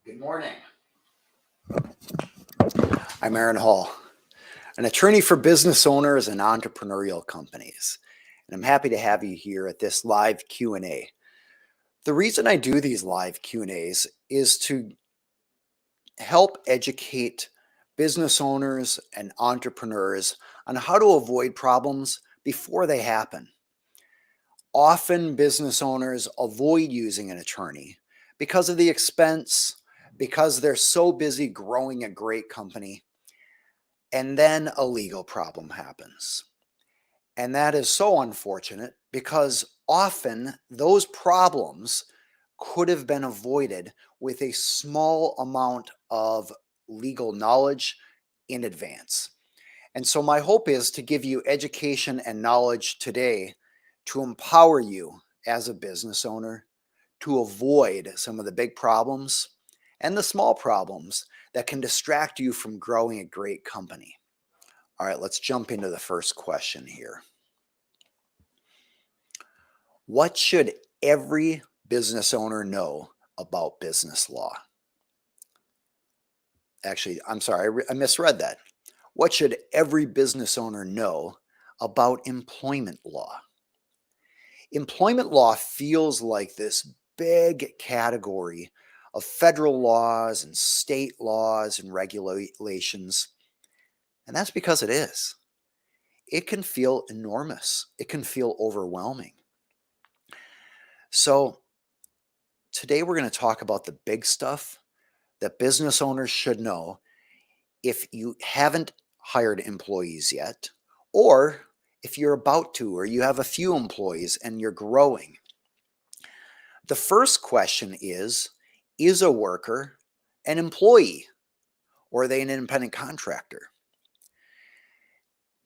Good morning. I'm Aaron Hall, an attorney for business owners and entrepreneurial companies. And I'm happy to have you here at this live Q&A. The reason I do these live Q&As is to help educate business owners and entrepreneurs on how to avoid problems before they happen. Often business owners avoid using an attorney because of the expense, because they're so busy growing a great company, and then a legal problem happens. And that is so unfortunate because often those problems could have been avoided with a small amount of legal knowledge in advance. And so my hope is to give you education and knowledge today to empower you as a business owner to avoid some of the big problems and the small problems that can distract you from growing a great company. All right, let's jump into the first question here. What should every business owner know about business law? Actually, I'm sorry, I misread that. What should every business owner know about employment law? Employment law feels like this big category of federal laws and state laws and regulations, and that's because it is. It can feel enormous. It can feel overwhelming. So today we're going to talk about the big stuff that business owners should know if you haven't hired employees yet, or if you're about to, or you have a few employees and you're growing. The first question is a worker an employee, or are they an independent contractor?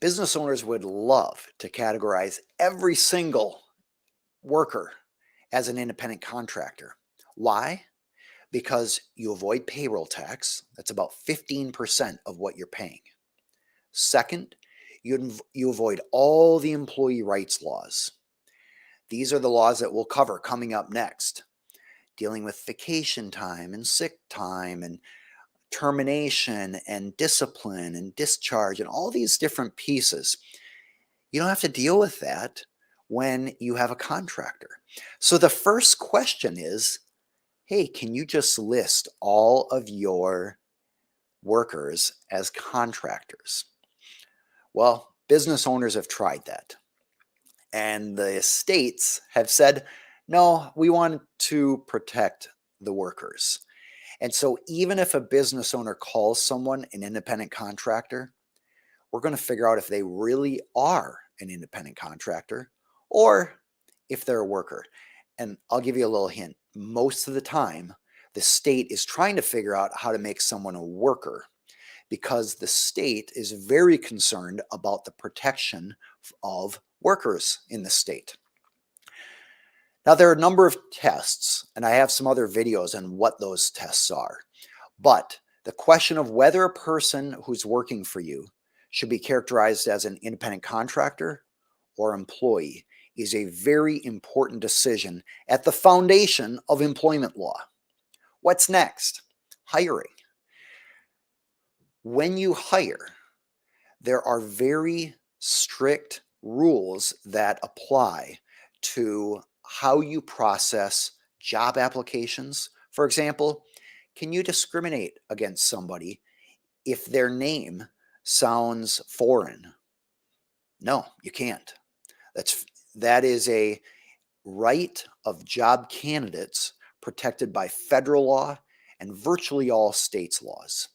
Business owners would love to categorize every single worker as an independent contractor. Why? Because you avoid payroll tax. That's about 15% of what you're paying. Second, you avoid all the employee rights laws. These are the laws that we'll cover coming up next, dealing with vacation time and sick time and termination and discipline and discharge and all these different pieces. You don't have to deal with that when you have a contractor. So the first question is, hey, can you just list all of your workers as contractors? Well, business owners have tried that. And the states have said, no, we want to protect the workers. And so even if a business owner calls someone an independent contractor, we're going to figure out if they really are an independent contractor or if they're a worker. And I'll give you a little hint. Most of the time, the state is trying to figure out how to make someone a worker because the state is very concerned about the protection of workers in the state. Now, there are a number of tests, and I have some other videos on what those tests are. But the question of whether a person who's working for you should be characterized as an independent contractor or employee is a very important decision at the foundation of employment law. What's next? Hiring. When you hire, there are very strict rules that apply to how you process job applications. For example, can you discriminate against somebody if their name sounds foreign? No, you can't. That is a right of job candidates protected by federal law and virtually all states' laws.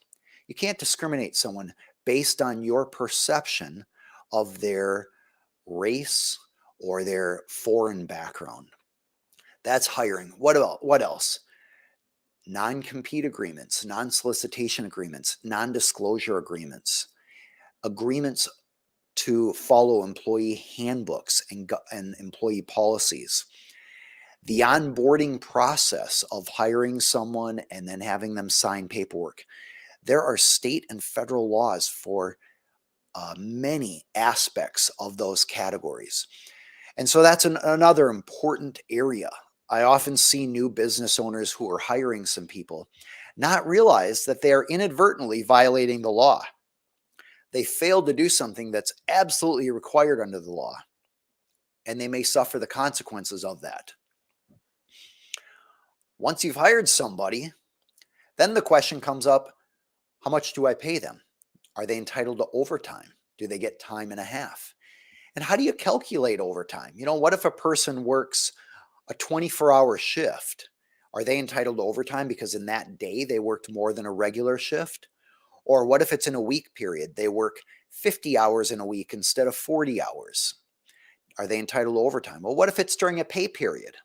You can't discriminate someone based on your perception of their race or their foreign background. That's hiring. What else? Non-compete agreements, non-solicitation agreements, non-disclosure agreements, agreements to follow employee handbooks and employee policies. The onboarding process of hiring someone and then having them sign paperwork. There are state and federal laws for many aspects of those categories. And so that's another important area. I often see new business owners who are hiring some people, not realize that they are inadvertently violating the law. They failed to do something that's absolutely required under the law, and they may suffer the consequences of that. Once you've hired somebody, then the question comes up, how much do I pay them? Are they entitled to overtime? Do they get time and a half? And how do you calculate overtime? What if a person works a 24-hour shift? Are they entitled to overtime because in that day they worked more than a regular shift? Or what if it's in a week period? They work 50 hours in a week instead of 40 hours. Are they entitled to overtime? Well, what if it's during a pay period?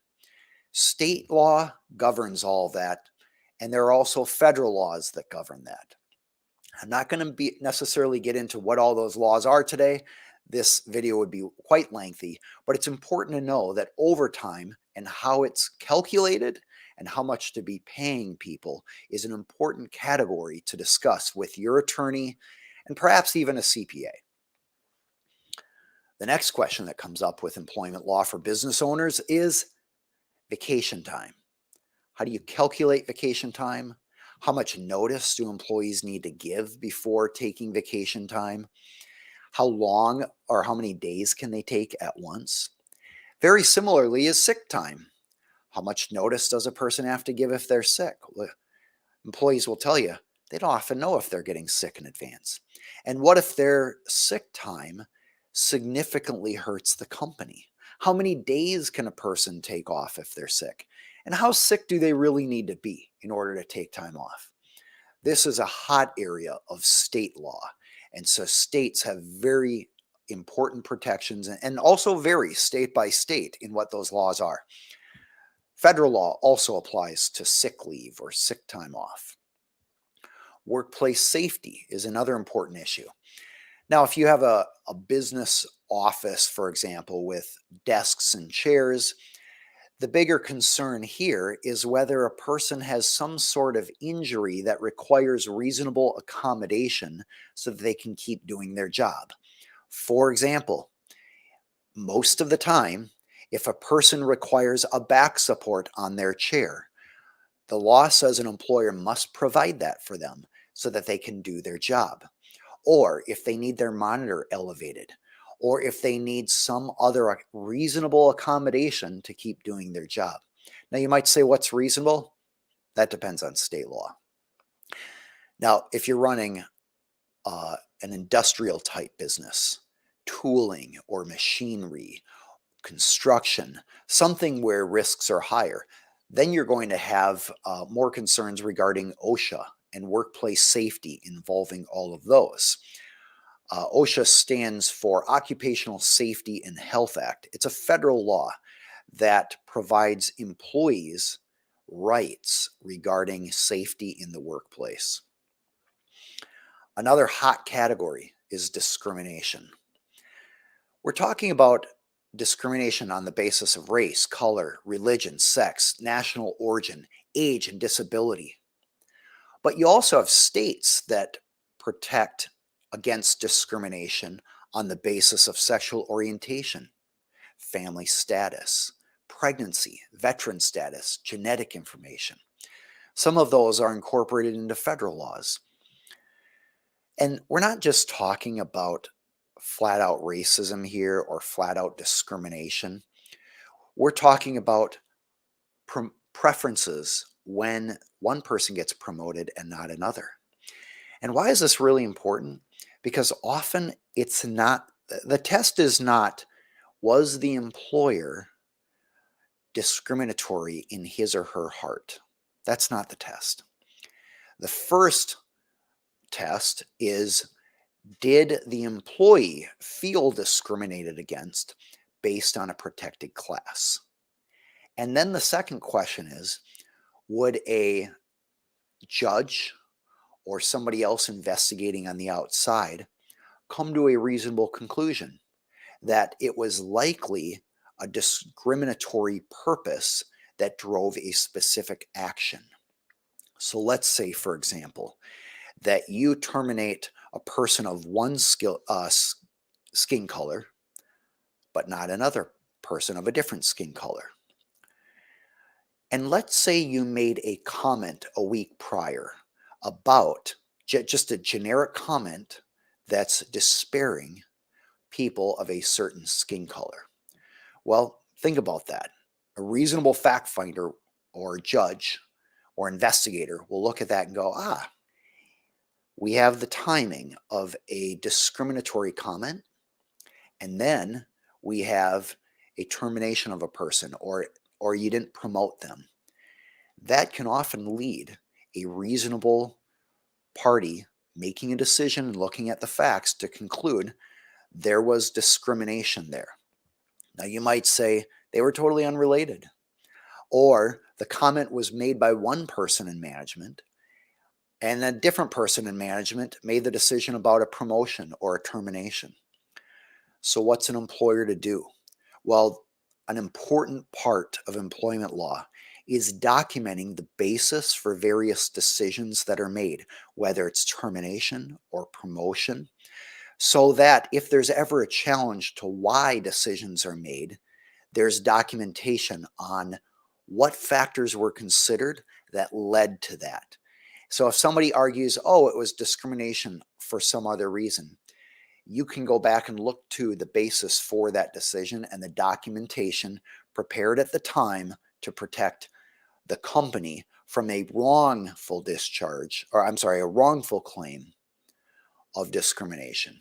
State law governs all that, and there are also federal laws that govern that. I'm not going to necessarily get into what all those laws are today. This video would be quite lengthy, but it's important to know that overtime and how it's calculated and how much to be paying people is an important category to discuss with your attorney and perhaps even a CPA. The next question that comes up with employment law for business owners is vacation time. How do you calculate vacation time? How much notice do employees need to give before taking vacation time? How long or how many days can they take at once? Very similarly is sick time. How much notice does a person have to give if they're sick? Well, employees will tell you they don't often know if they're getting sick in advance. And what if their sick time significantly hurts the company? How many days can a person take off if they're sick? And how sick do they really need to be in order to take time off? This is a hot area of state law. And so states have very important protections and also vary state by state in what those laws are. Federal law also applies to sick leave or sick time off. Workplace safety is another important issue. Now, if you have a business office, for example, with desks and chairs, the bigger concern here is whether a person has some sort of injury that requires reasonable accommodation so that they can keep doing their job. For example, most of the time, if a person requires a back support on their chair, the law says an employer must provide that for them so that they can do their job. Or if they need their monitor elevated, or if they need some other reasonable accommodation to keep doing their job. Now, you might say, what's reasonable? That depends on state law. Now, if you're running an industrial type business, tooling or machinery, construction, something where risks are higher, then you're going to have more concerns regarding OSHA and workplace safety involving all of those. OSHA stands for Occupational Safety and Health Act. It's a federal law that provides employees rights regarding safety in the workplace. Another hot category is discrimination. We're talking about discrimination on the basis of race, color, religion, sex, national origin, age, and disability. But you also have states that protect against discrimination on the basis of sexual orientation, family status, pregnancy, veteran status, genetic information. Some of those are incorporated into federal laws. And we're not just talking about flat out racism here or flat out discrimination. We're talking about preferences when one person gets promoted and not another. And why is this really important? Because often it's not, the test is not, was the employer discriminatory in his or her heart? That's not the test. The first test is, did the employee feel discriminated against based on a protected class? And then the second question is, would a judge or somebody else investigating on the outside come to a reasonable conclusion that it was likely a discriminatory purpose that drove a specific action? So let's say, for example, that you terminate a person of one skin color, but not another person of a different skin color. And let's say you made a comment a week prior about just a generic comment that's disparaging people of a certain skin color. Well, think about that. A reasonable fact finder or judge or investigator will look at that and go, we have the timing of a discriminatory comment, and then we have a termination of a person, or you didn't promote them. That can often lead a reasonable party making a decision and looking at the facts to conclude there was discrimination there. Now, you might say they were totally unrelated, or the comment was made by one person in management, and a different person in management made the decision about a promotion or a termination. So, what's an employer to do? Well, an important part of employment law is documenting the basis for various decisions that are made, whether it's termination or promotion, so that if there's ever a challenge to why decisions are made, there's documentation on what factors were considered that led to that. So if somebody argues, oh, it was discrimination for some other reason, you can go back and look to the basis for that decision and the documentation prepared at the time to protect the company from a wrongful discharge, or I'm sorry, a wrongful claim of discrimination.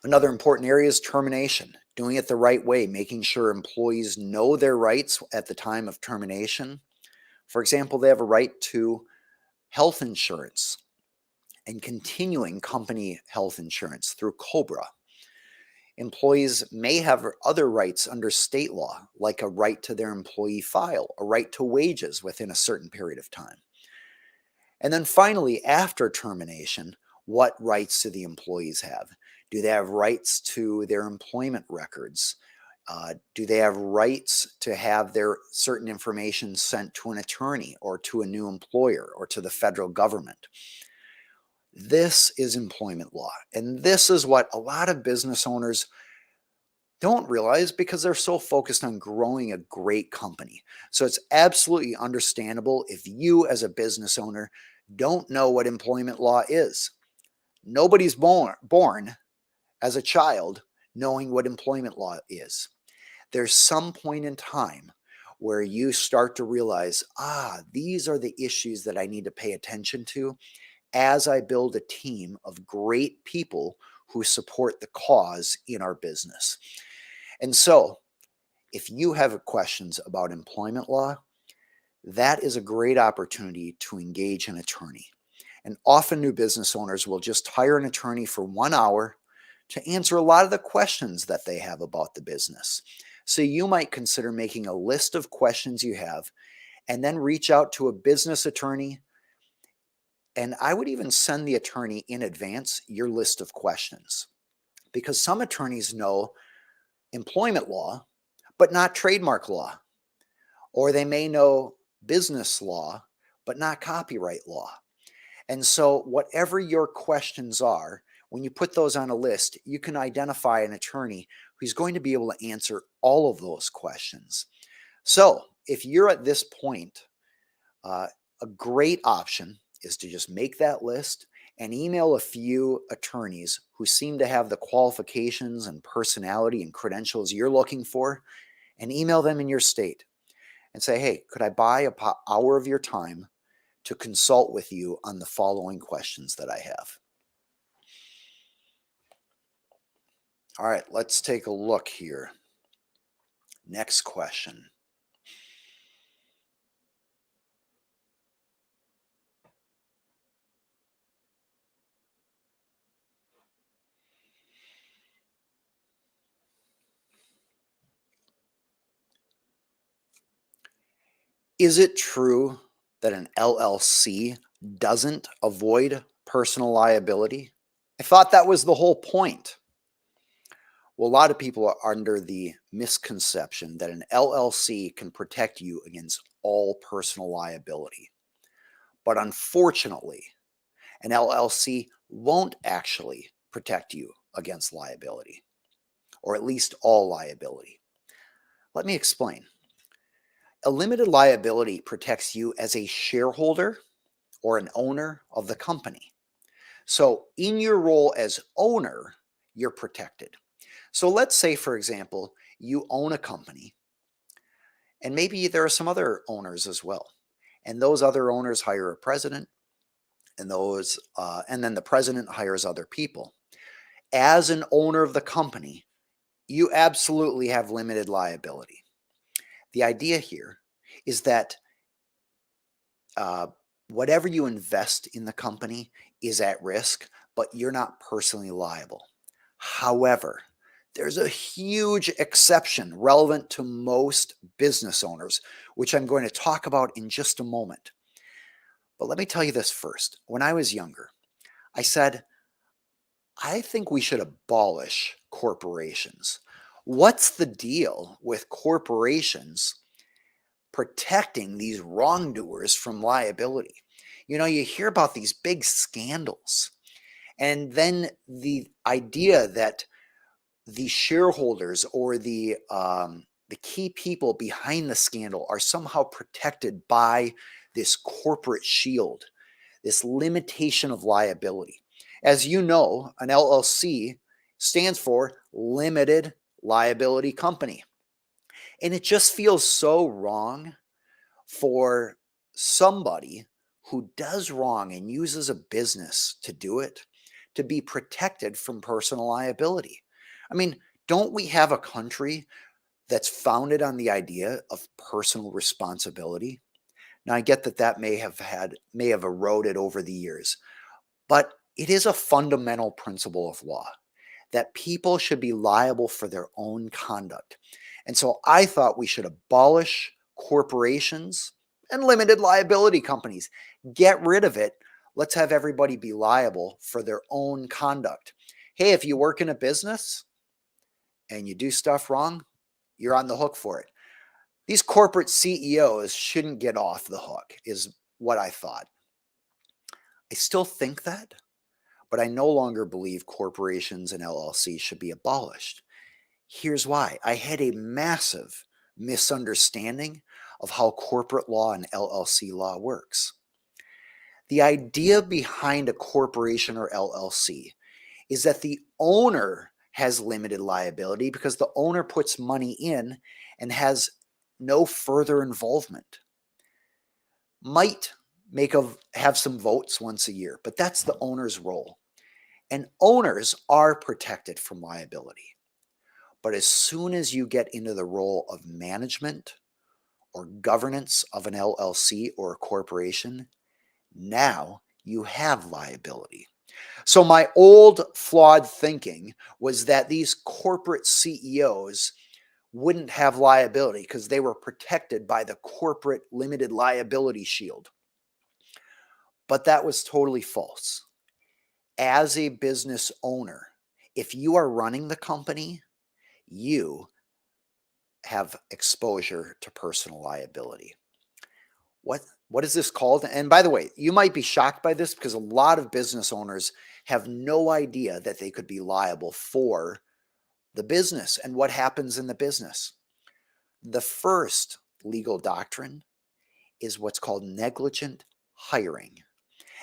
Another important area is termination, doing it the right way, making sure employees know their rights at the time of termination. For example, they have a right to health insurance and continuing company health insurance through COBRA. Employees may have other rights under state law, like a right to their employee file, a right to wages within a certain period of time. And then finally, after termination, what rights do the employees have? Do they have rights to their employment records? Do they have rights to have their certain information sent to an attorney or to a new employer or to the federal government? This is employment law. And this is what a lot of business owners don't realize because they're so focused on growing a great company. So it's absolutely understandable if you, as a business owner, don't know what employment law is. Nobody's born as a child knowing what employment law is. There's some point in time where you start to realize, these are the issues that I need to pay attention to as I build a team of great people who support the cause in our business. And so, if you have questions about employment law, that is a great opportunity to engage an attorney. And often new business owners will just hire an attorney for 1 hour to answer a lot of the questions that they have about the business. So you might consider making a list of questions you have and then reach out to a business attorney. And I would even send the attorney in advance your list of questions, because some attorneys know employment law, but not trademark law, or they may know business law, but not copyright law. And so whatever your questions are, when you put those on a list, you can identify an attorney who's going to be able to answer all of those questions. So if you're at this point, a great option is to just make that list and email a few attorneys who seem to have the qualifications and personality and credentials you're looking for, and email them in your state and say, hey, could I buy an hour of your time to consult with you on the following questions that I have? All right, let's take a look here. Next question. Is it true that an LLC doesn't avoid personal liability? I thought that was the whole point. Well, a lot of people are under the misconception that an LLC can protect you against all personal liability. But unfortunately, an LLC won't actually protect you against liability, or at least all liability. Let me explain. A limited liability protects you as a shareholder or an owner of the company. So, in your role as owner, you're protected. So, let's say, for example, you own a company, and maybe there are some other owners as well. And those other owners hire a president, and then the president hires other people. As an owner of the company, you absolutely have limited liability. The idea here is that uh, whatever you invest in the company is at risk, but you're not personally liable. However, there's a huge exception relevant to most business owners, which I'm going to talk about in just a moment. But let me tell you this first. When I was younger, I said, I think we should abolish corporations. What's the deal with corporations protecting these wrongdoers from liability? You know, you hear about these big scandals, and then the idea that the shareholders or the key people behind the scandal are somehow protected by this corporate shield, this limitation of liability. As you know, an LLC stands for limited liability company. And it just feels so wrong for somebody who does wrong and uses a business to do it to be protected from personal liability. I mean, don't we have a country that's founded on the idea of personal responsibility? Now, I get that may have eroded over the years, but it is a fundamental principle of law that people should be liable for their own conduct. And so I thought we should abolish corporations and limited liability companies. Get rid of it. Let's have everybody be liable for their own conduct. Hey, if you work in a business and you do stuff wrong, you're on the hook for it. These corporate CEOs shouldn't get off the hook, is what I thought. I still think that, but I no longer believe corporations and LLCs should be abolished. Here's why. I had a massive misunderstanding of how corporate law and LLC law works. The idea behind a corporation or LLC is that the owner has limited liability because the owner puts money in and has no further involvement. Might have some votes once a year, but that's the owner's role. And owners are protected from liability. But as soon as you get into the role of management or governance of an LLC or a corporation, now you have liability. So my old flawed thinking was that these corporate CEOs wouldn't have liability because they were protected by the corporate limited liability shield. But that was totally false. As a business owner, if you are running the company, you have exposure to personal liability. What is this called? And by the way, you might be shocked by this because a lot of business owners have no idea that they could be liable for the business and what happens in the business. The first legal doctrine is what's called negligent hiring.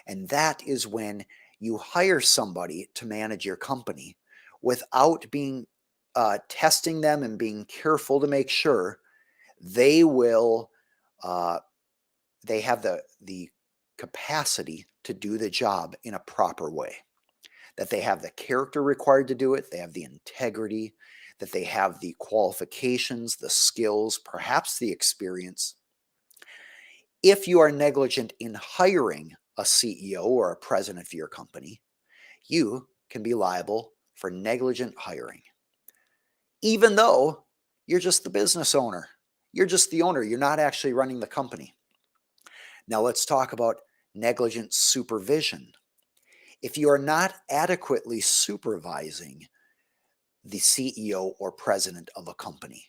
And that is when you hire somebody to manage your company without being testing them and being careful to make sure they will they have the capacity to do the job in a proper way, that they have the character required to do it, they have the integrity, that they have the qualifications, the skills, perhaps the experience. If you are negligent in hiring a CEO or a president of your company, you can be liable for negligent hiring, even though you're just the business owner. You're just the owner. You're not actually running the company. Now let's talk about negligent supervision. If you are not adequately supervising the CEO or president of a company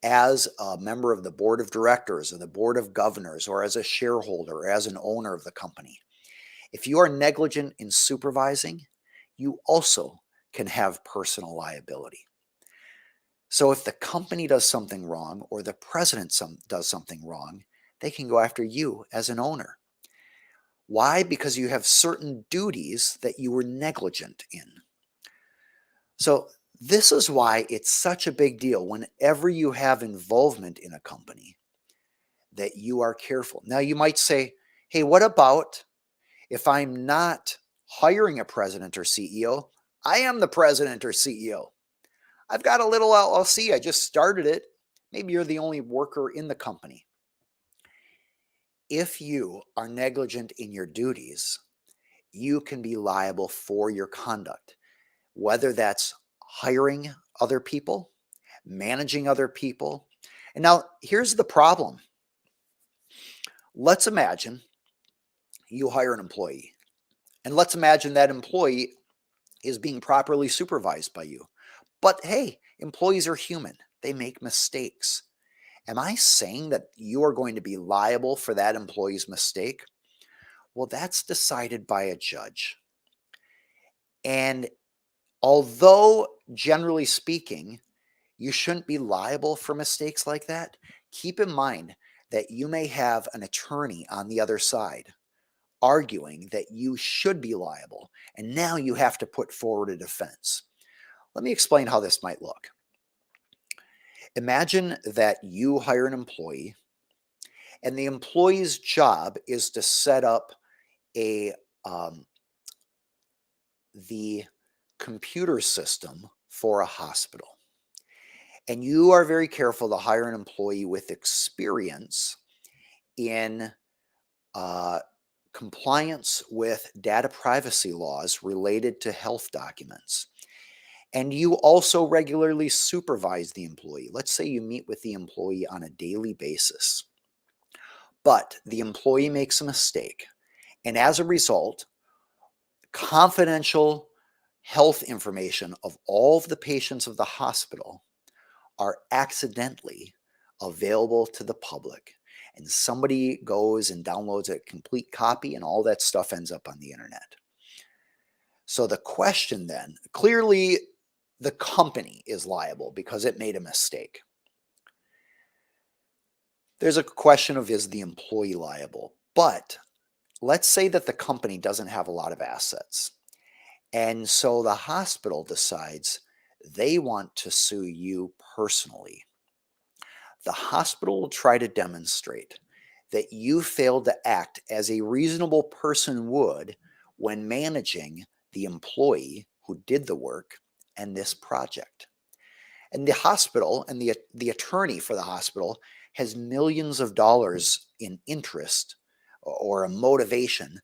as a member of the board of directors or the board of governors or as a shareholder or as an owner of the company, if you are negligent in supervising, you also can have personal liability. So if the company does something wrong or the president does something wrong, they can go after you as an owner. Why? Because you have certain duties that you were negligent in. So this is why it's such a big deal whenever you have involvement in a company that you are careful. Now you might say, hey, what about if I'm not hiring a president or CEO? I am the president or CEO. I've got a little LLC. I just started it. Maybe you're the only worker in the company. If you are negligent in your duties, you can be liable for your conduct, whether that's hiring other people, managing other people. And now here's the problem. Let's imagine you hire an employee, and let's imagine that employee is being properly supervised by you. But hey, employees are human, they make mistakes. Am I saying that you are going to be liable for that employee's mistake? Well, that's decided by a judge. And although, generally speaking, you shouldn't be liable for mistakes like that, keep in mind that you may have an attorney on the other side arguing that you should be liable, and now you have to put forward a defense. Let me explain how this might look. Imagine that you hire an employee, and the employee's job is to set up a the computer system for a hospital. And you are very careful to hire an employee with experience in compliance with data privacy laws related to health documents. And you also regularly supervise the employee. Let's say you meet with the employee on a daily basis, but the employee makes a mistake. And as a result, confidential health information of all of the patients of the hospital are accidentally available to the public. And somebody goes and downloads a complete copy, and all that stuff ends up on the internet. So the question then, clearly the company is liable because it made a mistake. There's a question of, is the employee liable? But let's say that the company doesn't have a lot of assets. And so the hospital decides they want to sue you personally. The hospital will try to demonstrate that you failed to act as a reasonable person would when managing the employee who did the work and this project. And the hospital and the attorney for the hospital has millions of dollars in interest or a motivation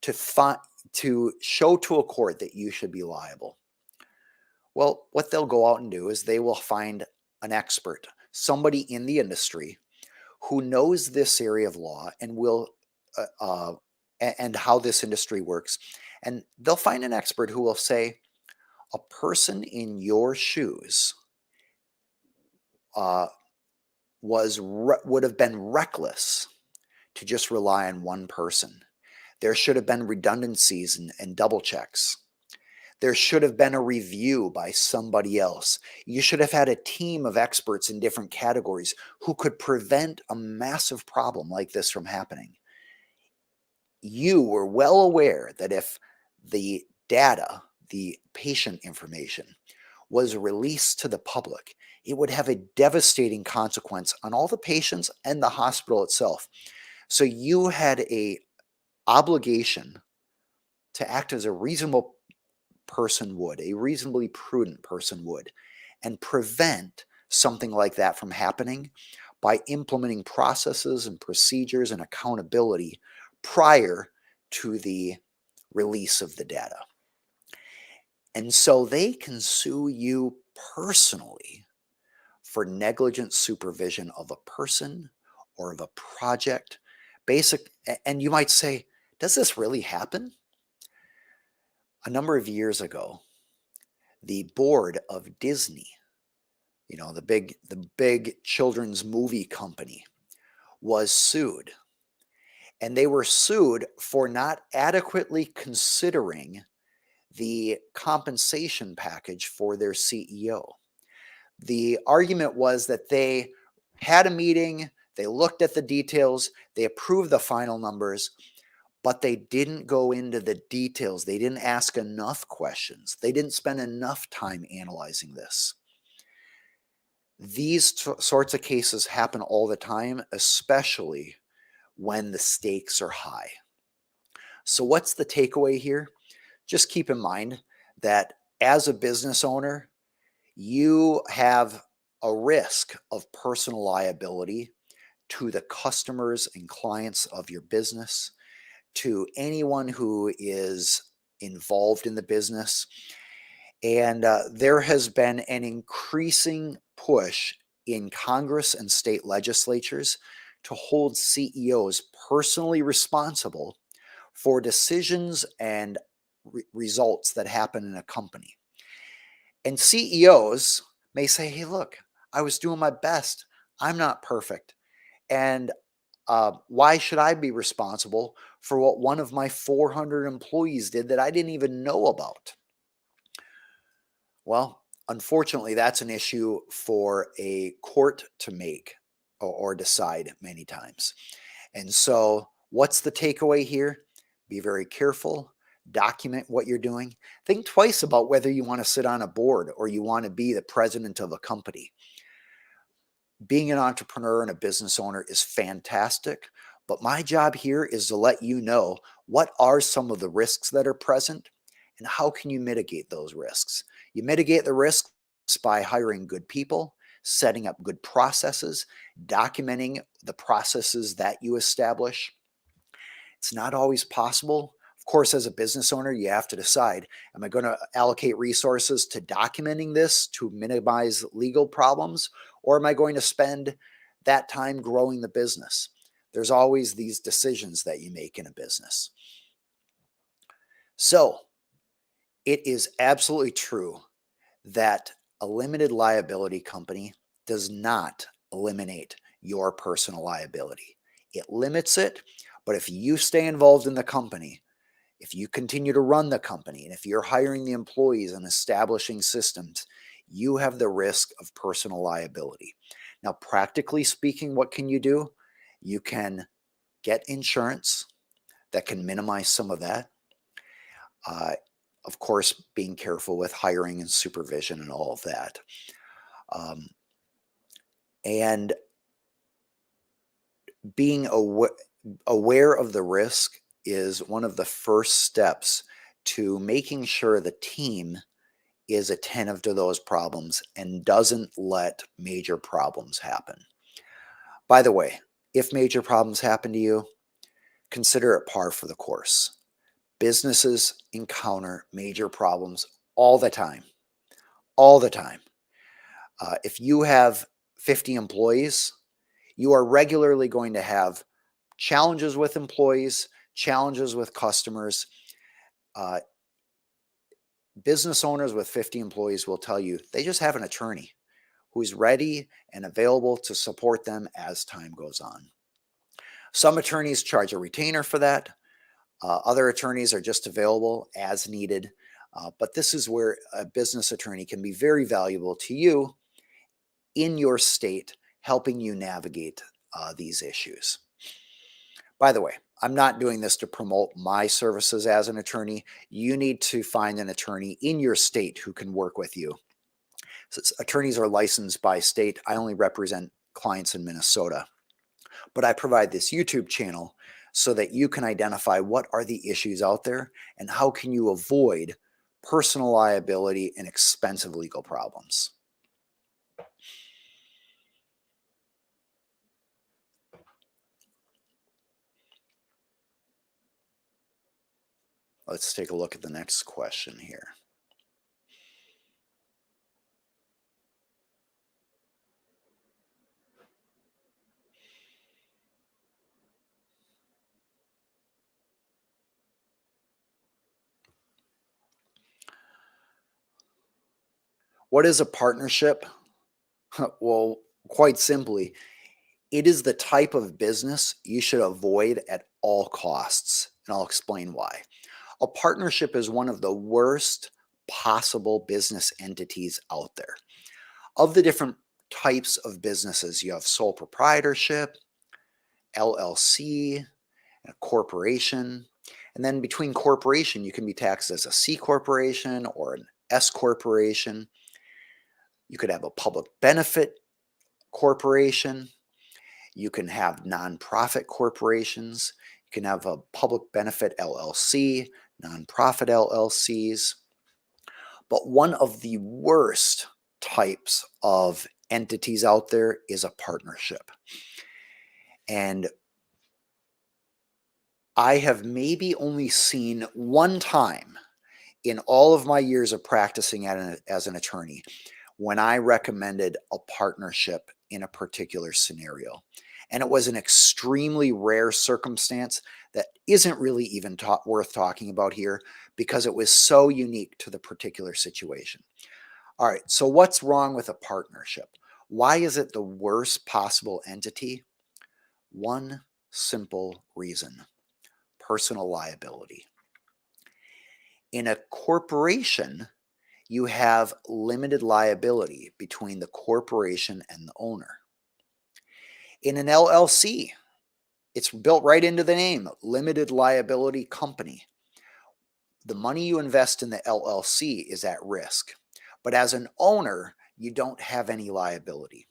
to show to a court that you should be liable. Well, what they'll go out and do is they will find an expert, somebody in the industry who knows this area of law and will and how this industry works. And they'll find an expert who will say, a person in your shoes would have been reckless to just rely on one person. There should have been redundancies and double checks. There should have been a review by somebody else. You should have had a team of experts in different categories who could prevent a massive problem like this from happening. You were well aware that if the data, the patient information, was released to the public, it would have a devastating consequence on all the patients and the hospital itself. So you had an obligation to act as a reasonable person would, a reasonably prudent person would, and prevent something like that from happening by implementing processes and procedures and accountability prior to the release of the data. And so they can sue you personally for negligent supervision of a person or of a project. And you might say, does this really happen? A number of years ago, the board of Disney, the big children's movie company, was sued. And they were sued for not adequately considering the compensation package for their CEO. The argument was that they had a meeting, they looked at the details, they approved the final numbers, but they didn't go into the details. They didn't ask enough questions. They didn't spend enough time analyzing this. These sorts of cases happen all the time, especially when the stakes are high. So, what's the takeaway here? Just keep in mind that as a business owner, you have a risk of personal liability to the customers and clients of your business, to anyone who is involved in the business. And there has been an increasing push in Congress and state legislatures to hold CEOs personally responsible for decisions and results that happen in a company. And CEOs may say, hey, look, I was doing my best. I'm not perfect. And why should I be responsible for what one of my 400 employees did that I didn't even know about? Well, unfortunately, that's an issue for a court to make or decide many times. And so, what's the takeaway here? Be very careful, document what you're doing. Think twice about whether you want to sit on a board or you want to be the president of a company. Being an entrepreneur and a business owner is fantastic, but my job here is to let you know what are some of the risks that are present and how can you mitigate those risks. You mitigate the risks by hiring good people, setting up good processes, documenting the processes that you establish. It's not always possible. Of course, as a business owner, you have to decide, am I going to allocate resources to documenting this to minimize legal problems, or am I going to spend that time growing the business? There's always these decisions that you make in a business. So it is absolutely true that a limited liability company does not eliminate your personal liability. It limits it, but if you stay involved in the company, if you continue to run the company, and if you're hiring the employees and establishing systems, you have the risk of personal liability. Now, practically speaking, what can you do? You can get insurance that can minimize some of that. Uh, of course, being careful with hiring and supervision and all of that. Um, and being aware of the risk is one of the first steps to making sure the team is attentive to those problems and doesn't let major problems happen. By the way, if major problems happen to you, consider it par for the course. Businesses encounter major problems all the time, all the time. If you have 50 employees, you are regularly going to have challenges with employees, challenges with customers. Uh, Business owners with 50 employees will tell you they just have an attorney who's ready and available to support them as time goes on. Some attorneys charge a retainer for that. Other attorneys are just available as needed. But this is where a business attorney can be very valuable to you in your state, helping you navigate these issues. By the way, I'm not doing this to promote my services as an attorney. You need to find an attorney in your state who can work with you. Since attorneys are licensed by state, I only represent clients in Minnesota. But I provide this YouTube channel so that you can identify what are the issues out there and how can you avoid personal liability and expensive legal problems. Let's take a look at the next question here. What is a partnership? Well, quite simply, it is the type of business you should avoid at all costs, and I'll explain why. A partnership is one of the worst possible business entities out there. Of the different types of businesses, you have sole proprietorship, LLC, a corporation. And then between corporation, you can be taxed as a C corporation or an S corporation. You could have a public benefit corporation. You can have nonprofit corporations. You can have a public benefit LLC, nonprofit LLCs. But one of the worst types of entities out there is a partnership. And I have maybe only seen one time in all of my years of practicing as an attorney when I recommended a partnership in a particular scenario. And it was an extremely rare circumstance that isn't really even worth talking about here because it was so unique to the particular situation. All right, so what's wrong with a partnership? Why is it the worst possible entity? One simple reason: personal liability. In a corporation, you have limited liability between the corporation and the owner. In an LLC, it's built right into the name, limited liability company. The money you invest in the LLC is at risk. But as an owner, you don't have any liability.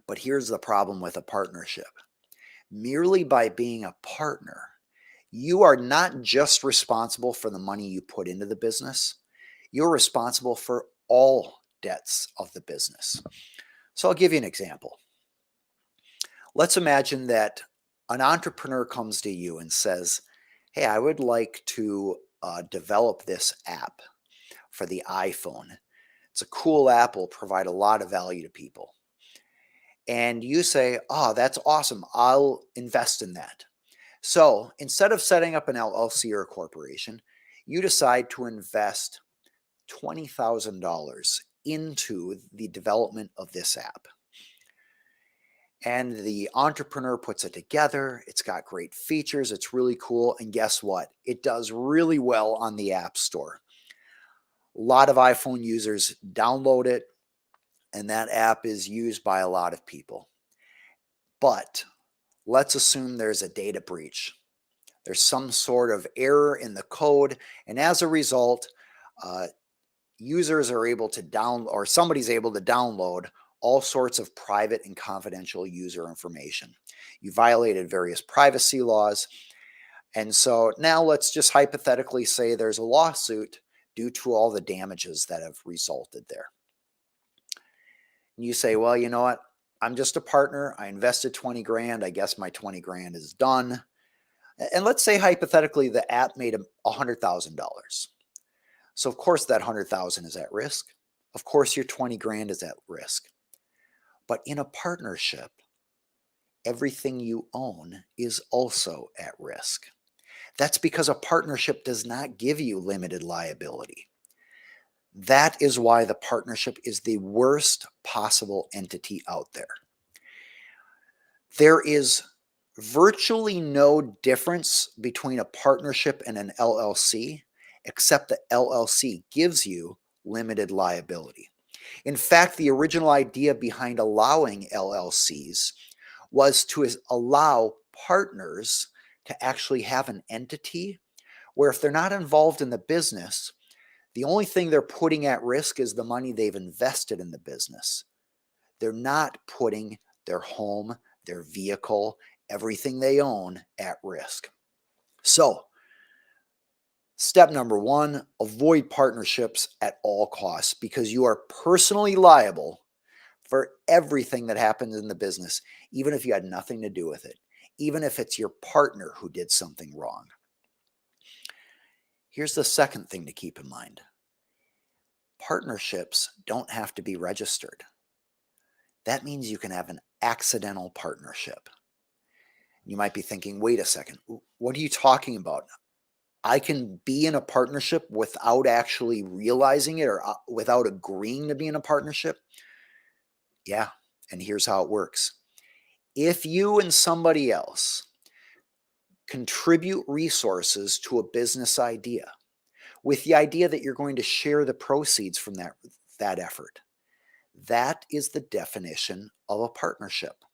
But here's the problem with a partnership. Merely by being a partner, you are not just responsible for the money you put into the business, you're responsible for all debts of the business. So I'll give you an example. Let's imagine that an entrepreneur comes to you and says, hey, I would like to develop this app for the iPhone. It's a cool app, will provide a lot of value to people. And you say, oh, that's awesome. I'll invest in that. So instead of setting up an LLC or a corporation, you decide to invest $20,000 into the development of this app. And the entrepreneur puts it together. It's got great features. It's really cool. And guess what? It does really well on the App Store. A lot of iPhone users download it, and that app is used by a lot of people. But let's assume there's a data breach. There's some sort of error in the code, and as a result, users are able to download, or somebody's able to download all sorts of private and confidential user information. You violated various privacy laws. And so now let's just hypothetically say there's a lawsuit due to all the damages that have resulted there. And you say, well, you know what? I'm just a partner. I invested 20 grand. I guess my 20 grand is done. And let's say hypothetically the app made $100,000. So of course that 100,000 is at risk. Of course your 20 grand is at risk. But in a partnership, everything you own is also at risk. That's because a partnership does not give you limited liability. That is why the partnership is the worst possible entity out there. There is virtually no difference between a partnership and an LLC, except the LLC gives you limited liability. In fact, the original idea behind allowing LLCs was to allow partners to actually have an entity where if they're not involved in the business, the only thing they're putting at risk is the money they've invested in the business. They're not putting their home, their vehicle, everything they own at risk. So, step number one, avoid partnerships at all costs because you are personally liable for everything that happens in the business, even if you had nothing to do with it, even if it's your partner who did something wrong. Here's the second thing to keep in mind. Partnerships don't have to be registered. That means you can have an accidental partnership. You might be thinking, wait a second, what are you talking about? I can be in a partnership without actually realizing it or without agreeing to be in a partnership? Yeah, and here's how it works. If you and somebody else contribute resources to a business idea with the idea that you're going to share the proceeds from that effort, That is the definition of a partnership,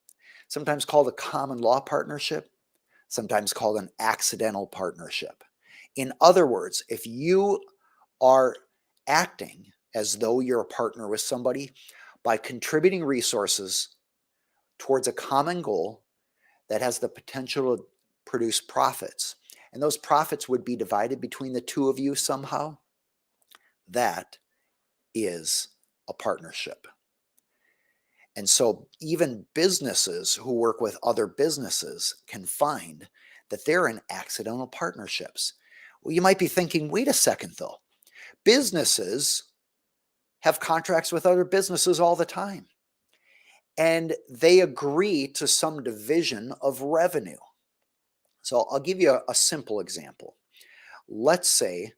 sometimes called a common law partnership, sometimes called an accidental partnership. In other words, if you are acting as though you're a partner with somebody by contributing resources towards a common goal that has the potential to produce profits, and those profits would be divided between the two of you somehow, that is a partnership. And so even businesses who work with other businesses can find that they're in accidental partnerships. Well, you might be thinking, wait a second though. Businesses have contracts with other businesses all the time, and they agree to some division of revenue. So I'll give you a simple example. Let's say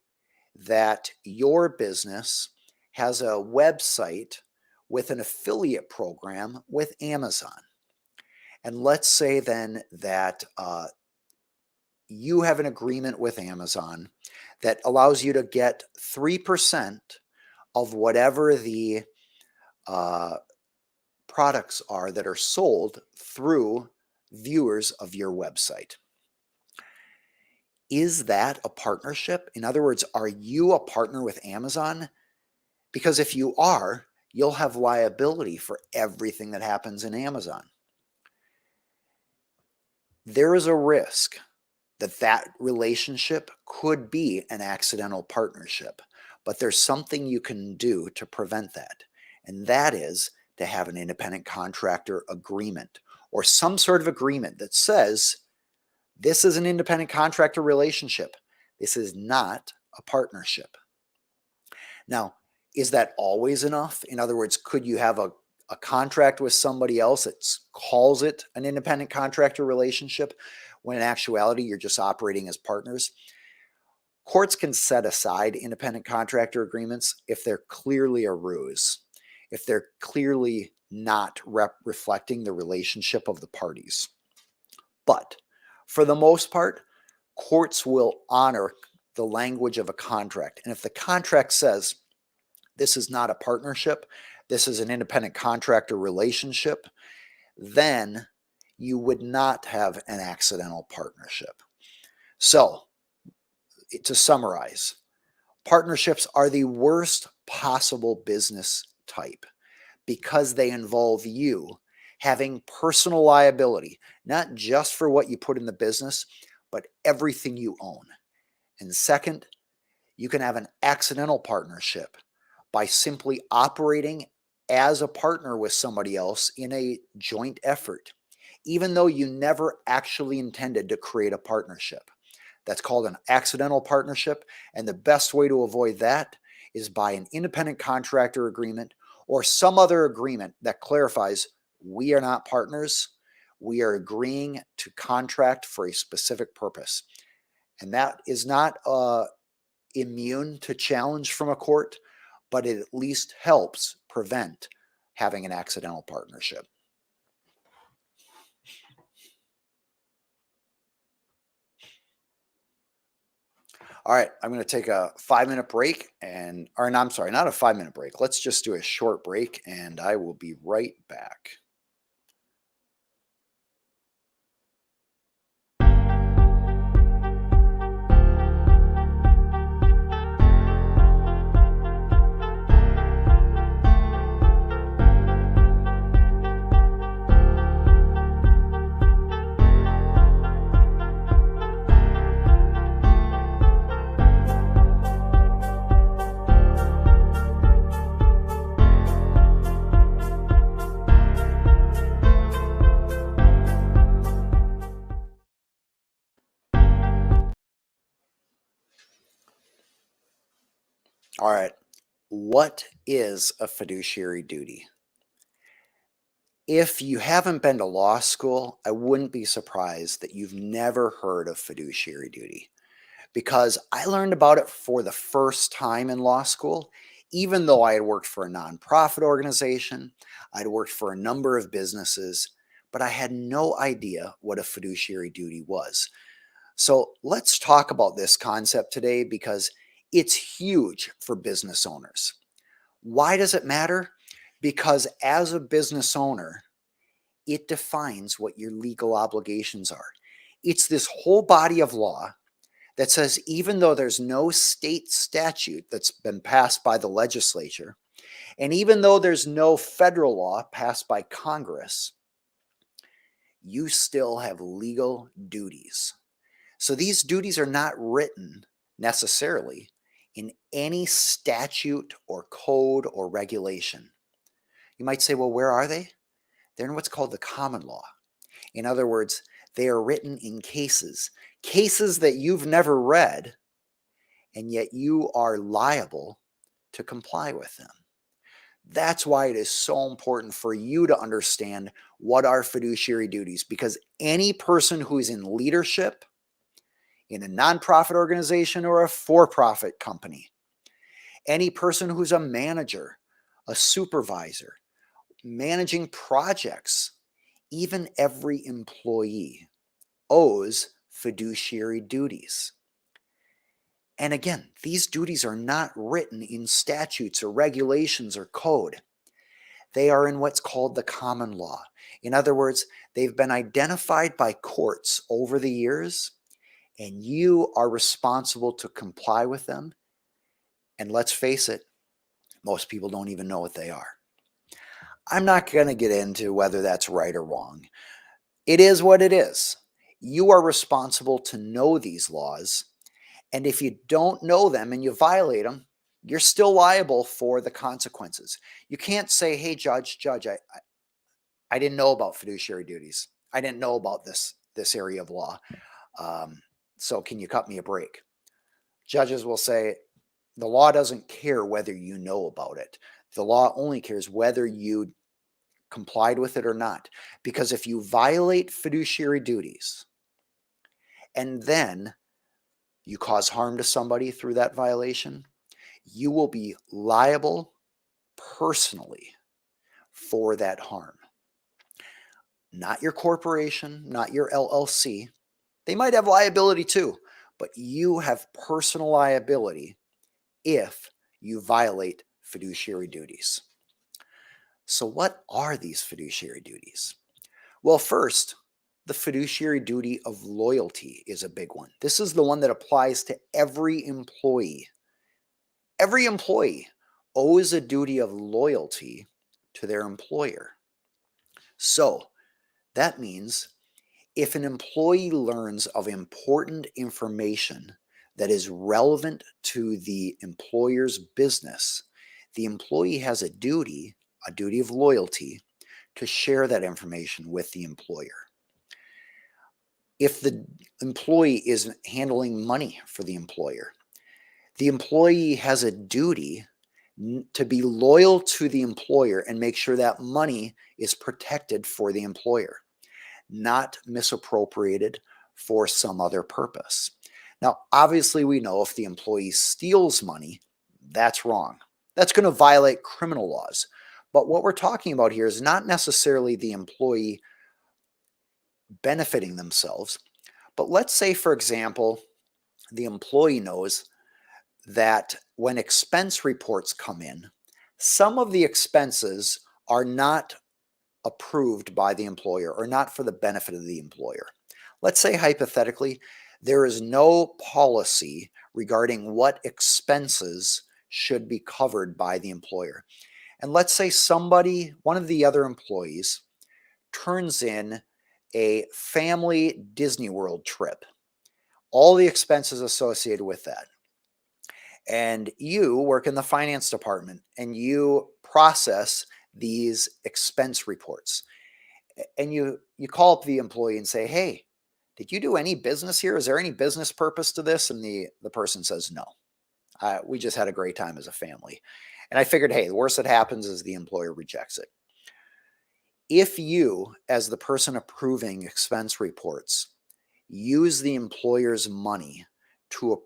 that your business has a website with an affiliate program with Amazon. And let's say then that you have an agreement with Amazon that allows you to get 3% of whatever the products are that are sold through viewers of your website. Is that a partnership? In other words, are you a partner with Amazon? Because if you are, you'll have liability for everything that happens in Amazon. There is a risk that that relationship could be an accidental partnership, but there's something you can do to prevent that. And that is to have an independent contractor agreement or some sort of agreement that says, this is an independent contractor relationship. This is not a partnership. Now, is that always enough? In other words, could you have a contract with somebody else that calls it an independent contractor relationship when in actuality you're just operating as partners? Courts can set aside independent contractor agreements if they're clearly a ruse, if they're clearly not reflecting the relationship of the parties. But for the most part, courts will honor the language of a contract. And if the contract says this is not a partnership, this is an independent contractor relationship, then you would not have an accidental partnership. So, to summarize, partnerships are the worst possible business type because they involve you having personal liability, not just for what you put in the business, but everything you own. And second, you can have an accidental partnership by simply operating as a partner with somebody else in a joint effort, even though you never actually intended to create a partnership. That's called an accidental partnership. And the best way to avoid that is by an independent contractor agreement or some other agreement that clarifies we are not partners. We are agreeing to contract for a specific purpose. And that is not immune to challenge from a court, but it at least helps prevent having an accidental partnership. All right, I'm going to take a 5-minute break or no, I'm sorry, not a 5-minute break. Let's just do a short break and I will be right back. All right, what is a fiduciary duty? If you haven't been to law school, I wouldn't be surprised that you've never heard of fiduciary duty because I learned about it for the first time in law school, even though I had worked for a nonprofit organization, I'd worked for a number of businesses, but I had no idea what a fiduciary duty was. So let's talk about this concept today because it's huge for business owners. Why does it matter? because as a business owner, it defines what your legal obligations are. It's this whole body of law that says even though there's no state statute that's been passed by the legislature, and even though there's no federal law passed by Congress, you still have legal duties. So these duties are not written necessarily in any statute or code or regulation. You might say, well, where are they? They're in what's called the common law. In other words, they are written in cases that you've never read, and yet you are liable to comply with them. That's why it is so important for you to understand what are fiduciary duties, because any person who is in leadership in a nonprofit organization or a for-profit company, any person who's a manager, a supervisor, managing projects, even every employee owes fiduciary duties. And again, these duties are not written in statutes or regulations or code. They are in what's called the common law. In other words, they've been identified by courts over the years, and you are responsible to comply with them. And let's face it, most people don't even know what they are. I'm not going to get into whether that's right or wrong. It is what it is. You are responsible to know these laws. And if you don't know them and you violate them, you're still liable for the consequences. You can't say, hey, judge, I didn't know about fiduciary duties. I didn't know about this area of law. So can you cut me a break? Judges will say, the law doesn't care whether you know about it. The law only cares whether you complied with it or not. Because if you violate fiduciary duties and then you cause harm to somebody through that violation, you will be liable personally for that harm. Not your corporation, not your LLC. They might have liability too, but you have personal liability if you violate fiduciary duties. So what are these fiduciary duties? Well, first, the fiduciary duty of loyalty is a big one. This is the one that applies to every employee. Every employee owes a duty of loyalty to their employer. So that means if an employee learns of important information that is relevant to the employer's business, the employee has a duty of loyalty to share that information with the employer. If the employee is handling money for the employee has a duty to be loyal to the employer and make sure that money is protected for the employer, not misappropriated for some other purpose. Now, obviously, we know if the employee steals money, that's wrong. That's going to violate criminal laws. But what we're talking about here is not necessarily the employee benefiting themselves. But let's say, for example, the employee knows that when expense reports come in, some of the expenses are not approved by the employer or not for the benefit of the employer. Let's say hypothetically, there is no policy regarding what expenses should be covered by the employer. And let's say one of the other employees, turns in a family Disney World trip, all the expenses associated with that. And you work in the finance department and you process these expense reports. And you call up the employee and say, hey, did you do any business here? Is there any business purpose to this? And the person says, no, we just had a great time as a family. And I figured, hey, the worst that happens is the employer rejects it. If you, as the person approving expense reports, use the employer's money to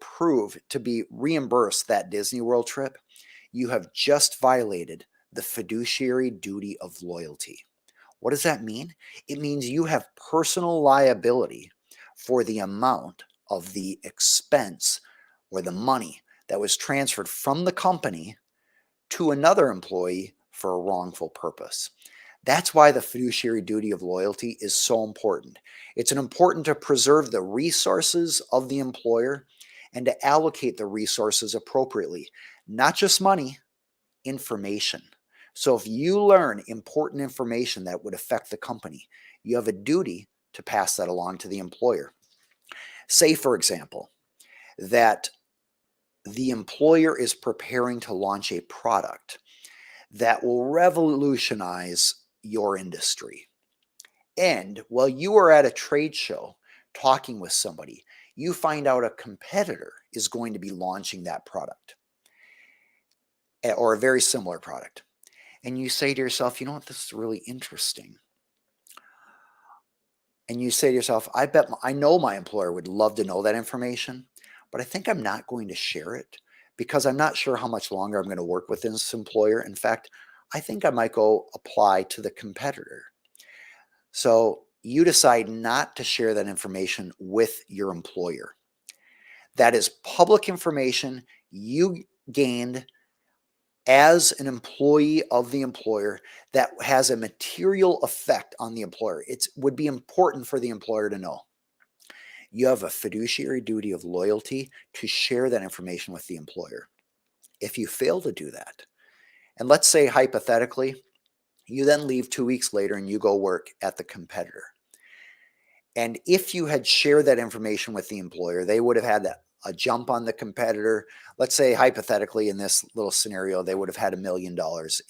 be reimbursed that Disney World trip, you have just violated the fiduciary duty of loyalty. What does that mean? It means you have personal liability for the amount of the expense or the money that was transferred from the company to another employee for a wrongful purpose. That's why the fiduciary duty of loyalty is so important. It's important to preserve the resources of the employer and to allocate the resources appropriately, not just money, information. So if you learn important information that would affect the company, you have a duty to pass that along to the employer. Say, for example, that the employer is preparing to launch a product that will revolutionize your industry. And while you are at a trade show talking with somebody, you find out a competitor is going to be launching that product or a very similar product. And you say to yourself, you know what, this is really interesting. And you say to yourself, I know my employer would love to know that information, but I think I'm not going to share it because I'm not sure how much longer I'm going to work with this employer. In fact, I think I might go apply to the competitor. So you decide not to share that information with your employer. That is public information you gained as an employee of the employer that has a material effect on the employer. It would be important for the employer to know. You have a fiduciary duty of loyalty to share that information with the employer. If you fail to do that, and let's say hypothetically, you then leave 2 weeks later and you go work at the competitor. And if you had shared that information with the employer, they would have had a jump on the competitor. Let's say hypothetically in this little scenario, they would have had $1 million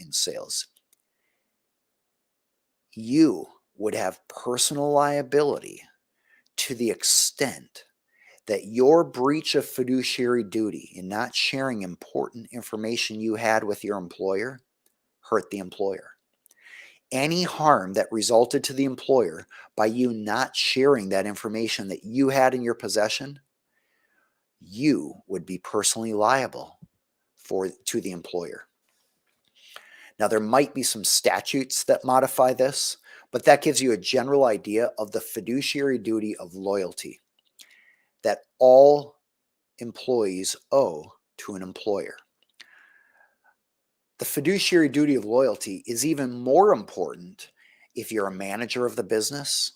in sales. You would have personal liability to the extent that your breach of fiduciary duty in not sharing important information you had with your employer hurt the employer. Any harm that resulted to the employer by you not sharing that information that you had in your possession, you would be personally liable to the employer. Now, there might be some statutes that modify this, but that gives you a general idea of the fiduciary duty of loyalty that all employees owe to an employer. The fiduciary duty of loyalty is even more important if you're a manager of the business,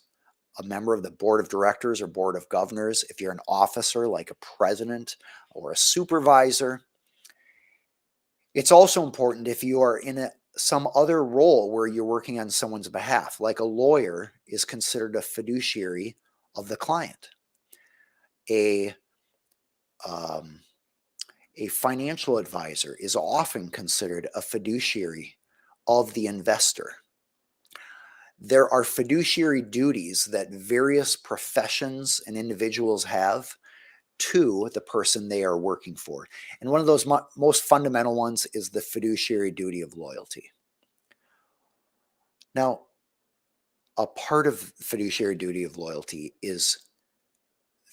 a member of the board of directors or board of governors, if you're an officer like a president or a supervisor. It's also important if you are in some other role where you're working on someone's behalf, like a lawyer is considered a fiduciary of the client. A financial advisor is often considered a fiduciary of the investor. There are fiduciary duties that various professions and individuals have to the person they are working for. And one of those most fundamental ones is the fiduciary duty of loyalty. Now, a part of fiduciary duty of loyalty is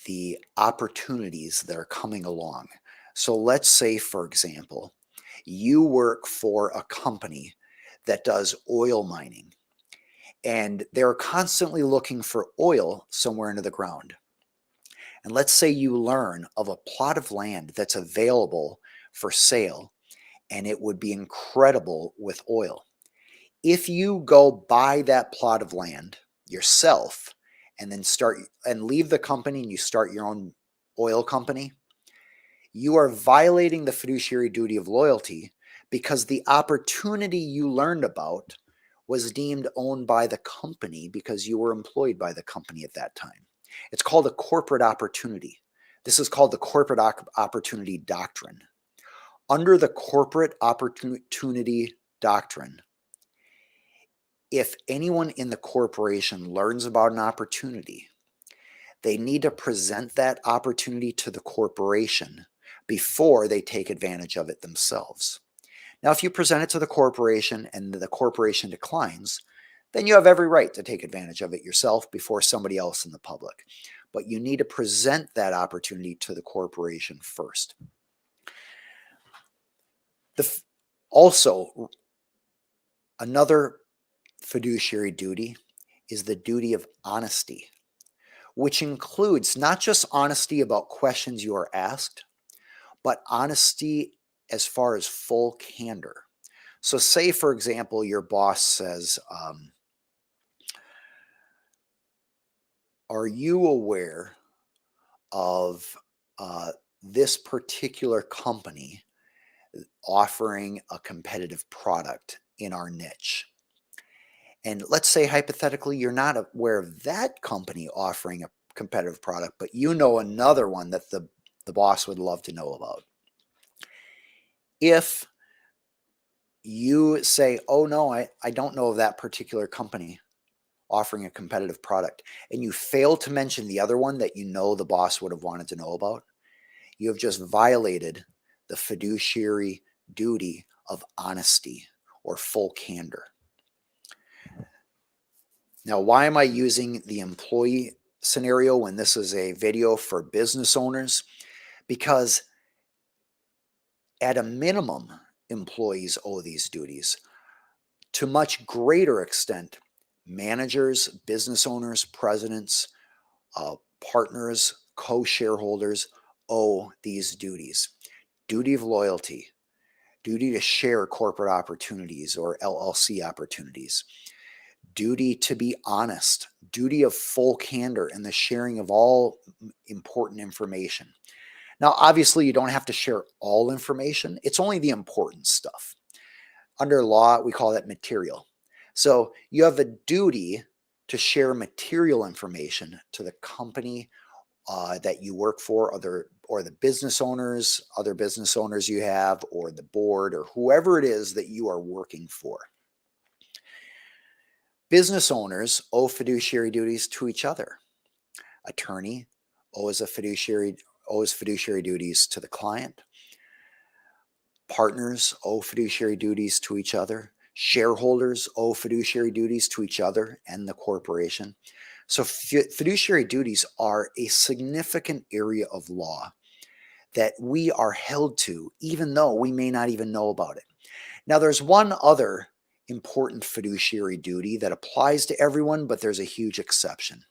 the opportunities that are coming along. So let's say, for example, you work for a company that does oil mining, and they're constantly looking for oil somewhere into the ground. And let's say you learn of a plot of land that's available for sale, and it would be incredible with oil. If you go buy that plot of land yourself and then leave the company and you start your own oil company, you are violating the fiduciary duty of loyalty because the opportunity you learned about was deemed owned by the company because you were employed by the company at that time. It's called a corporate opportunity. This is called the corporate opportunity doctrine. Under the corporate opportunity doctrine, if anyone in the corporation learns about an opportunity, they need to present that opportunity to the corporation before they take advantage of it themselves. Now, if you present it to the corporation and the corporation declines, then you have every right to take advantage of it yourself before somebody else in the public. But you need to present that opportunity to the corporation first. Also, another fiduciary duty is the duty of honesty, which includes not just honesty about questions you are asked, but honesty as far as full candor. So say, for example, your boss says, are you aware of this particular company offering a competitive product in our niche? And let's say hypothetically, you're not aware of that company offering a competitive product, but you know another one that the boss would love to know about. If you say, oh no, I don't know of that particular company offering a competitive product, and you fail to mention the other one that you know the boss would have wanted to know about, you have just violated the fiduciary duty of honesty or full candor. Now, why am I using the employee scenario when this is a video for business owners? Because at a minimum, employees owe these duties. To much greater extent, managers, business owners, presidents, partners, co-shareholders owe these duties. Duty of loyalty, duty to share corporate opportunities or LLC opportunities, duty to be honest, duty of full candor and the sharing of all important information. Now, obviously, you don't have to share all information. It's only the important stuff. Under law, we call that material. So you have a duty to share material information to the company that you work for, or the business owners, other business owners you have, or the board, or whoever it is that you are working for. Business owners owe fiduciary duties to each other. Attorney owes fiduciary duties to the client. Partners owe fiduciary duties to each other. Shareholders owe fiduciary duties to each other and the corporation. So fiduciary duties are a significant area of law that we are held to, even though we may not even know about it. Now, there's one other important fiduciary duty that applies to everyone, but there's a huge exception.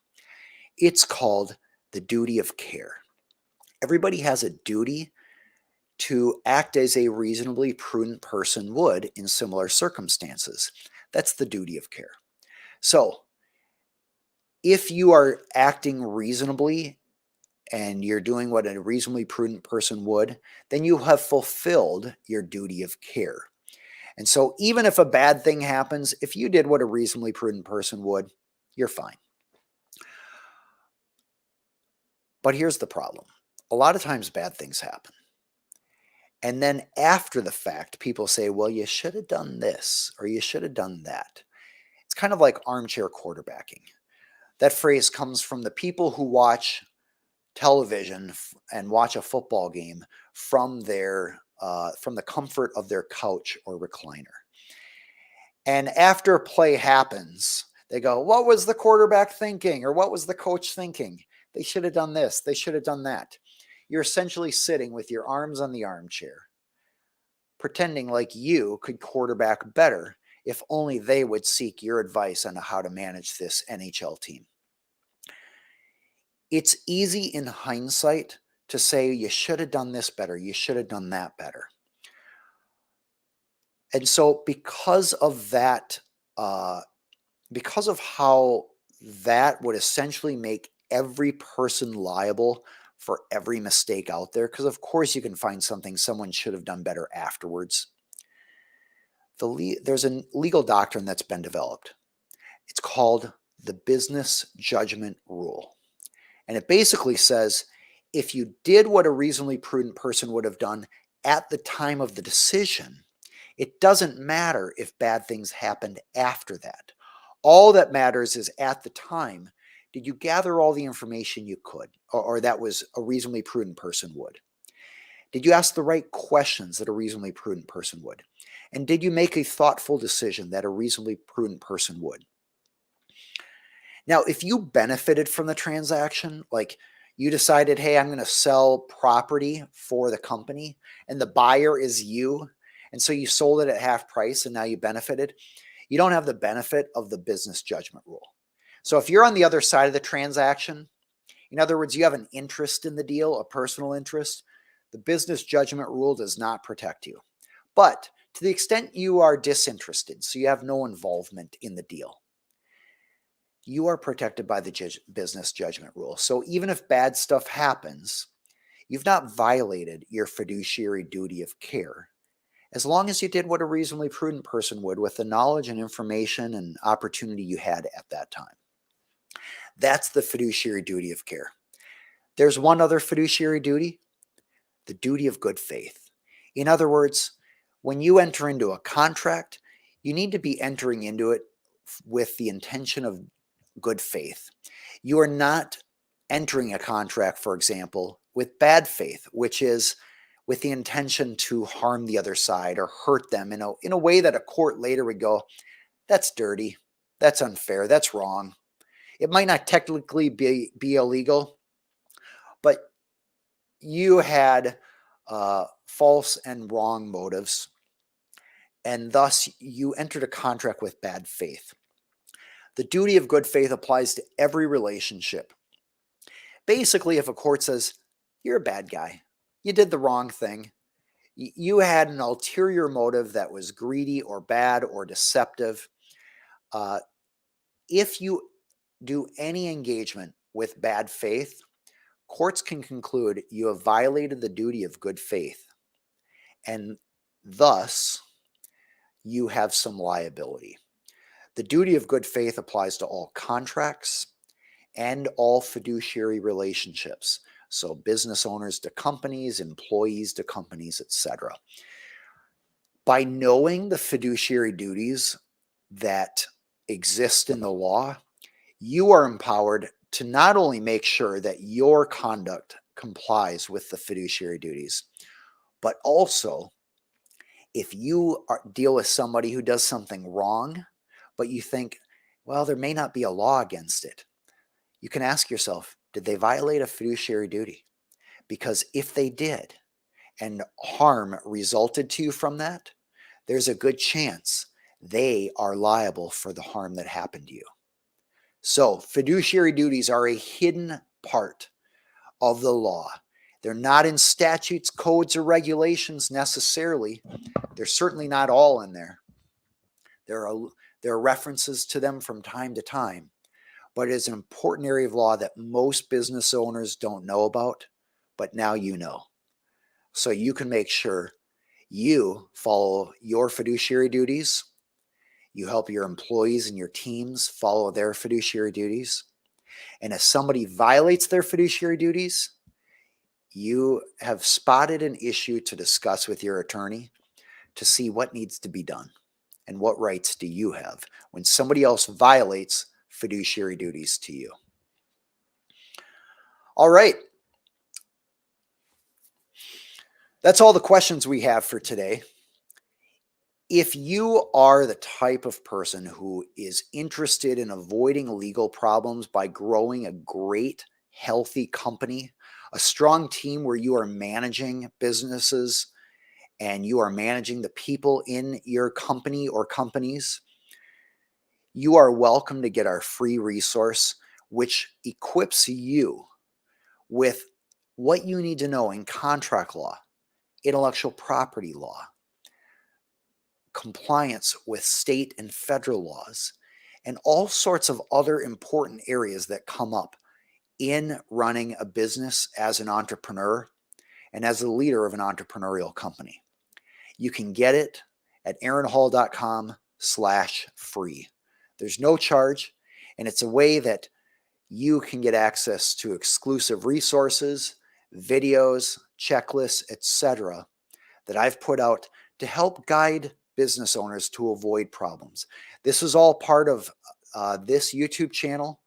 It's called the duty of care. Everybody has a duty to act as a reasonably prudent person would in similar circumstances. That's the duty of care. So, if you are acting reasonably and you're doing what a reasonably prudent person would, then you have fulfilled your duty of care. And so even if a bad thing happens, if you did what a reasonably prudent person would, you're fine. But here's the problem. A lot of times bad things happen. And then after the fact, people say, well, you should have done this or you should have done that. It's kind of like armchair quarterbacking. That phrase comes from the people who watch television and watch a football game from the comfort of their couch or recliner. And after play happens, they go, what was the quarterback thinking? Or what was the coach thinking? They should have done this. They should have done that. You're essentially sitting with your arms on the armchair, pretending like you could quarterback better if only they would seek your advice on how to manage this NHL team. It's easy in hindsight to say you should have done this better, you should have done that better. And so because of that, because of how that would essentially make every person liable for every mistake out there, because of course you can find something someone should have done better afterwards. There's a legal doctrine that's been developed. It's called the business judgment rule. And it basically says, if you did what a reasonably prudent person would have done at the time of the decision, it doesn't matter if bad things happened after that. All that matters is at the time, did you gather all the information you could, or that was a reasonably prudent person would? Did you ask the right questions that a reasonably prudent person would? And did you make a thoughtful decision that a reasonably prudent person would? Now, if you benefited from the transaction, like you decided, hey, I'm going to sell property for the company, and the buyer is you, and so you sold it at half price and now you benefited, you don't have the benefit of the business judgment rule. So if you're on the other side of the transaction, in other words, you have an interest in the deal, a personal interest, the business judgment rule does not protect you. But To the extent you are disinterested, so you have no involvement in the deal, you are protected by the business judgment rule. So even if bad stuff happens, you've not violated your fiduciary duty of care, as long as you did what a reasonably prudent person would with the knowledge and information and opportunity you had at that time. That's the fiduciary duty of care. There's one other fiduciary duty, the duty of good faith. In other words, when you enter into a contract, you need to be entering into it with the intention of good faith. You are not entering a contract, for example, with bad faith, which is with the intention to harm the other side or hurt them in a way that a court later would go, that's dirty, that's unfair, that's wrong. It might not technically be illegal, but you had false and wrong motives, and thus you entered a contract with bad faith. The duty of good faith applies to every relationship. Basically, if a court says, you're a bad guy, you did the wrong thing, you had an ulterior motive that was greedy or bad or deceptive, if you do any engagement with bad faith, courts can conclude you have violated the duty of good faith, and thus you have some liability. The duty of good faith applies to all contracts and all fiduciary relationships. So business owners to companies, employees to companies, etc. By knowing the fiduciary duties that exist in the law, you are empowered to not only make sure that your conduct complies with the fiduciary duties, but also if you deal with somebody who does something wrong, but you think, well, there may not be a law against it, you can ask yourself, did they violate a fiduciary duty? Because if they did, and harm resulted to you from that, there's a good chance they are liable for the harm that happened to you. So fiduciary duties are a hidden part of the law. They're not in statutes, codes, or regulations necessarily. They're certainly not all in there. There are references to them from time to time, but it is an important area of law that most business owners don't know about, but now you know. So you can make sure you follow your fiduciary duties. You help your employees and your teams follow their fiduciary duties. And if somebody violates their fiduciary duties, you have spotted an issue to discuss with your attorney to see what needs to be done and what rights do you have when somebody else violates fiduciary duties to you. All right. That's all the questions we have for today. If you are the type of person who is interested in avoiding legal problems by growing a great, healthy company, a strong team where you are managing businesses and you are managing the people in your company or companies, you are welcome to get our free resource, which equips you with what you need to know in contract law, intellectual property law, compliance with state and federal laws, and all sorts of other important areas that come up in running a business as an entrepreneur and as the leader of an entrepreneurial company. You can get it at aaronhall.com/free. There's no charge, and it's a way that you can get access to exclusive resources, videos, checklists, etc. that I've put out to help guide business owners to avoid problems. This is all part of this YouTube channel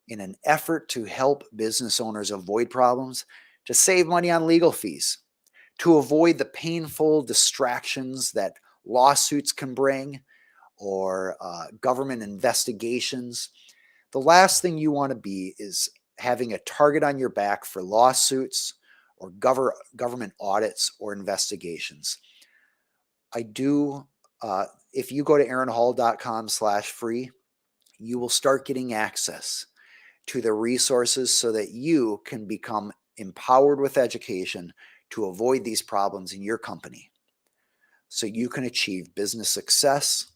in an effort to help business owners avoid problems, to save money on legal fees, to avoid the painful distractions that lawsuits can bring or government investigations. The last thing you want to be is having a target on your back for lawsuits or government audits or investigations. If you go to aaronhall.com/free, you will start getting access to the resources so that you can become empowered with education to avoid these problems in your company. so you can achieve business success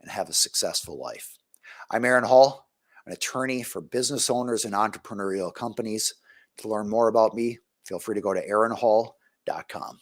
and have a successful life. I'm Aaron Hall, an attorney for business owners and entrepreneurial companies. To learn more about me, feel free to go to aaronhall.com.